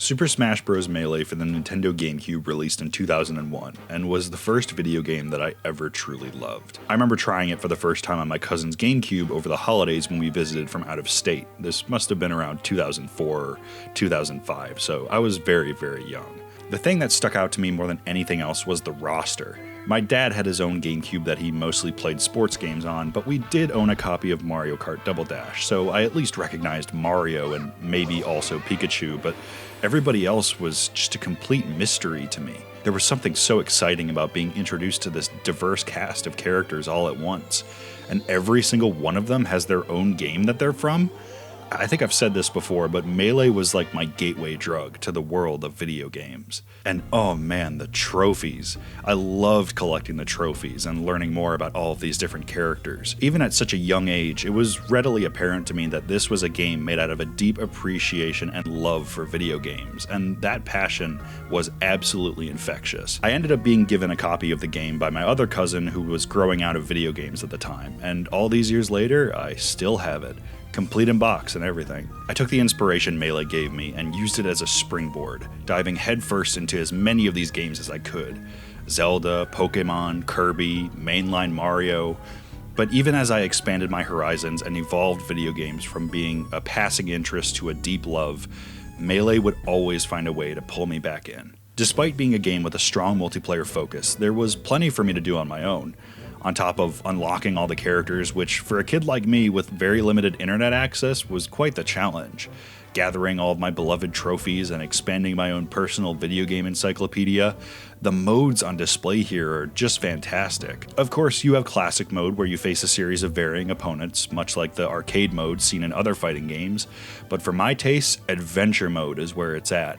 Super Smash Bros. Melee for the Nintendo GameCube released in 2001, and was the first video game that I ever truly loved. I remember trying it for the first time on my cousin's GameCube over the holidays when we visited from out of state. This must have been around 2004 or 2005, so I was very, very young. The thing that stuck out to me more than anything else was the roster. My dad had his own GameCube that he mostly played sports games on, but we did own a copy of Mario Kart Double Dash, so I at least recognized Mario and maybe also Pikachu, but everybody else was just a complete mystery to me. There was something so exciting about being introduced to this diverse cast of characters all at once, and every single one of them has their own game that they're from. I think I've said this before, but Melee was like my gateway drug to the world of video games. And oh man, the trophies. I loved collecting the trophies and learning more about all of these different characters. Even at such a young age, it was readily apparent to me that this was a game made out of a deep appreciation and love for video games, and that passion was absolutely infectious. I ended up being given a copy of the game by my other cousin who was growing out of video games at the time, and all these years later, I still have it. Complete in box and everything. I took the inspiration Melee gave me and used it as a springboard, diving headfirst into as many of these games as I could. Zelda, Pokemon, Kirby, mainline Mario. But even as I expanded my horizons and evolved video games from being a passing interest to a deep love, Melee would always find a way to pull me back in. Despite being a game with a strong multiplayer focus, there was plenty for me to do on my own. On top of unlocking all the characters, which for a kid like me with very limited internet access was quite the challenge. Gathering all of my beloved trophies and expanding my own personal video game encyclopedia, the modes on display here are just fantastic. Of course, you have classic mode where you face a series of varying opponents, much like the arcade mode seen in other fighting games, but for my taste, adventure mode is where it's at.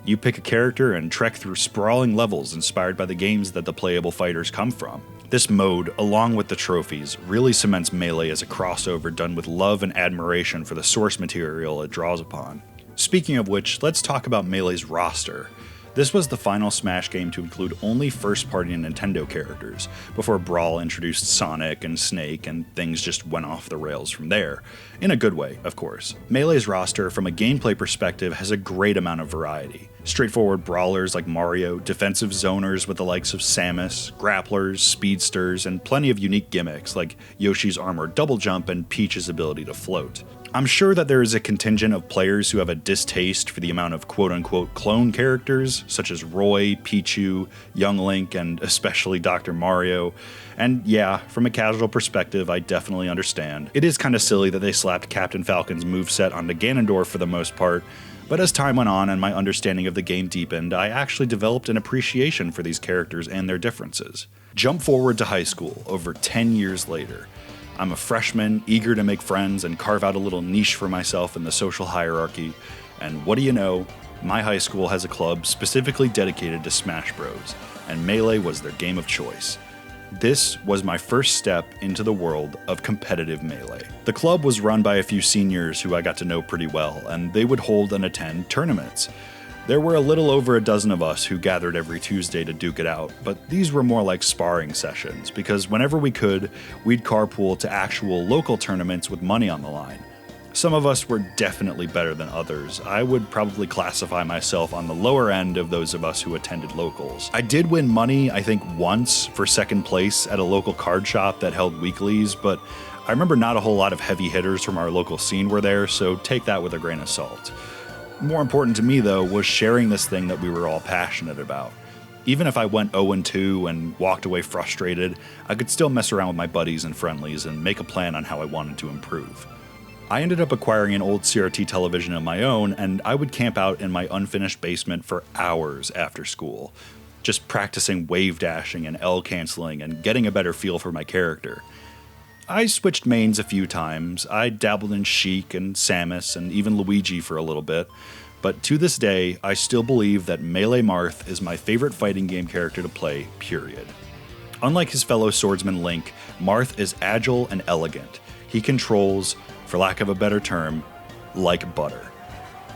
You pick a character and trek through sprawling levels inspired by the games that the playable fighters come from. This mode, along with the trophies, really cements Melee as a crossover done with love and admiration for the source material it draws upon. Speaking of which, let's talk about Melee's roster. This was the final Smash game to include only first-party Nintendo characters, before Brawl introduced Sonic and Snake and things just went off the rails from there. In a good way, of course. Melee's roster, from a gameplay perspective, has a great amount of variety. Straightforward brawlers like Mario, defensive zoners with the likes of Samus, grapplers, speedsters, and plenty of unique gimmicks like Yoshi's armored double jump and Peach's ability to float. I'm sure that there is a contingent of players who have a distaste for the amount of quote-unquote clone characters, such as Roy, Pichu, Young Link, and especially Dr. Mario. And yeah, from a casual perspective, I definitely understand. It is kinda silly that they slapped Captain Falcon's moveset onto Ganondorf for the most part, but as time went on and my understanding of the game deepened, I actually developed an appreciation for these characters and their differences. Jump forward to high school, over 10 years later. I'm a freshman, eager to make friends and carve out a little niche for myself in the social hierarchy, and what do you know, my high school has a club specifically dedicated to Smash Bros, and Melee was their game of choice. This was my first step into the world of competitive Melee. The club was run by a few seniors who I got to know pretty well, and they would hold and attend tournaments. There were a little over a dozen of us who gathered every Tuesday to duke it out, but these were more like sparring sessions, because whenever we could, we'd carpool to actual local tournaments with money on the line. Some of us were definitely better than others. I would probably classify myself on the lower end of those of us who attended locals. I did win money, I think once, for second place at a local card shop that held weeklies, but I remember not a whole lot of heavy hitters from our local scene were there, so take that with a grain of salt. More important to me, though, was sharing this thing that we were all passionate about. Even if I went 0-2 and walked away frustrated, I could still mess around with my buddies and friendlies and make a plan on how I wanted to improve. I ended up acquiring an old CRT television of my own, and I would camp out in my unfinished basement for hours after school, just practicing wave dashing and L canceling and getting a better feel for my character. I switched mains a few times. I dabbled in Sheik and Samus and even Luigi for a little bit, but to this day, I still believe that Melee Marth is my favorite fighting game character to play, period. Unlike his fellow swordsman Link, Marth is agile and elegant. He controls, for lack of a better term, like butter.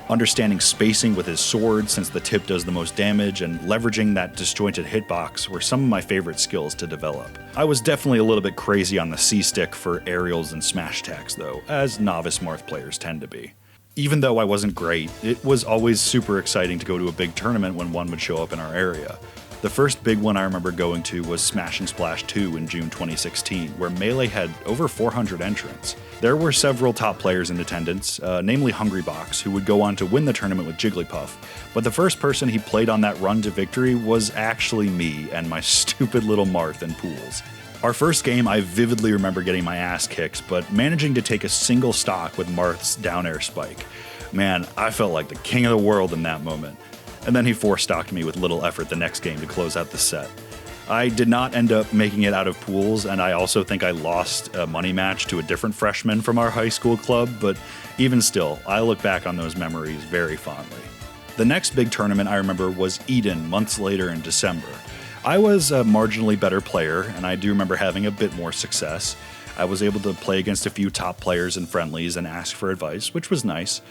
Understanding spacing with his sword since the tip does the most damage, and leveraging that disjointed hitbox were some of my favorite skills to develop. I was definitely a little bit crazy on the C-stick for aerials and smash attacks though, as novice Marth players tend to be. Even though I wasn't great, it was always super exciting to go to a big tournament when one would show up in our area. The first big one I remember going to was Smash and Splash 2 in June 2016, where Melee had over 400 entrants. There were several top players in attendance, namely Hungrybox, who would go on to win the tournament with Jigglypuff, but the first person he played on that run to victory was actually me and my stupid little Marth in pools. Our first game, I vividly remember getting my ass kicked, but managing to take a single stock with Marth's down air spike. Man, I felt like the king of the world in that moment. And then he four-stocked me with little effort the next game to close out the set. I did not end up making it out of pools, and I also think I lost a money match to a different freshman from our high school club, but even still, I look back on those memories very fondly. The next big tournament I remember was Eden months later in December. I was a marginally better player, and I do remember having a bit more success. I was able to play against a few top players in friendlies and ask for advice, which was nice.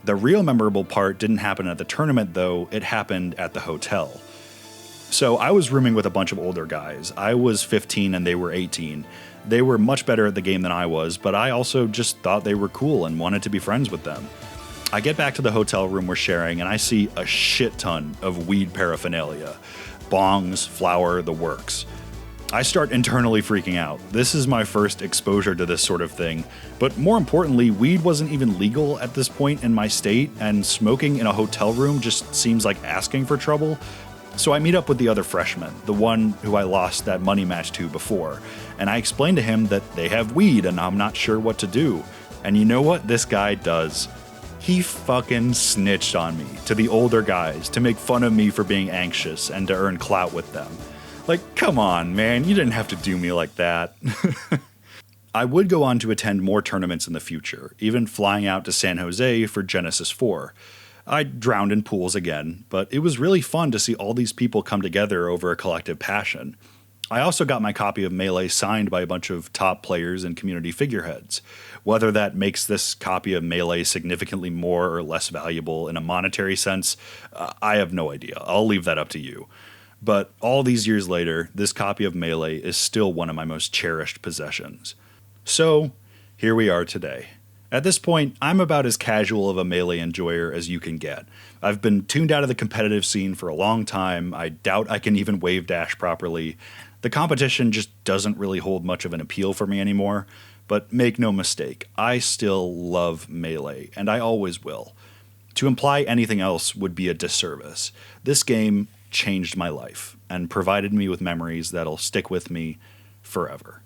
The real memorable part didn't happen at the tournament, though. It happened at the hotel. So I was rooming with a bunch of older guys. I was 15 and they were 18. They were much better at the game than I was, but I also just thought they were cool and wanted to be friends with them. I get back to the hotel room we're sharing, and I see a shit ton of weed paraphernalia. Bongs, flour, the works. I start internally freaking out. This is my first exposure to this sort of thing, but more importantly, weed wasn't even legal at this point in my state, and smoking in a hotel room just seems like asking for trouble. So I meet up with the other freshman, the one who I lost that money match to before, and I explain to him that they have weed and I'm not sure what to do. And you know what this guy does? He fucking snitched on me to the older guys to make fun of me for being anxious and to earn clout with them. Like, come on, man, you didn't have to do me like that. I would go on to attend more tournaments in the future, even flying out to San Jose for Genesis 4. I drowned in pools again, but it was really fun to see all these people come together over a collective passion. I also got my copy of Melee signed by a bunch of top players and community figureheads. Whether that makes this copy of Melee significantly more or less valuable in a monetary sense, I have no idea. I'll leave that up to you. But all these years later, this copy of Melee is still one of my most cherished possessions. So, here we are today. At this point, I'm about as casual of a Melee enjoyer as you can get. I've been tuned out of the competitive scene for a long time. I doubt I can even wave dash properly. The competition just doesn't really hold much of an appeal for me anymore. But make no mistake, I still love Melee, and I always will. To imply anything else would be a disservice. This game changed my life and provided me with memories that'll stick with me forever.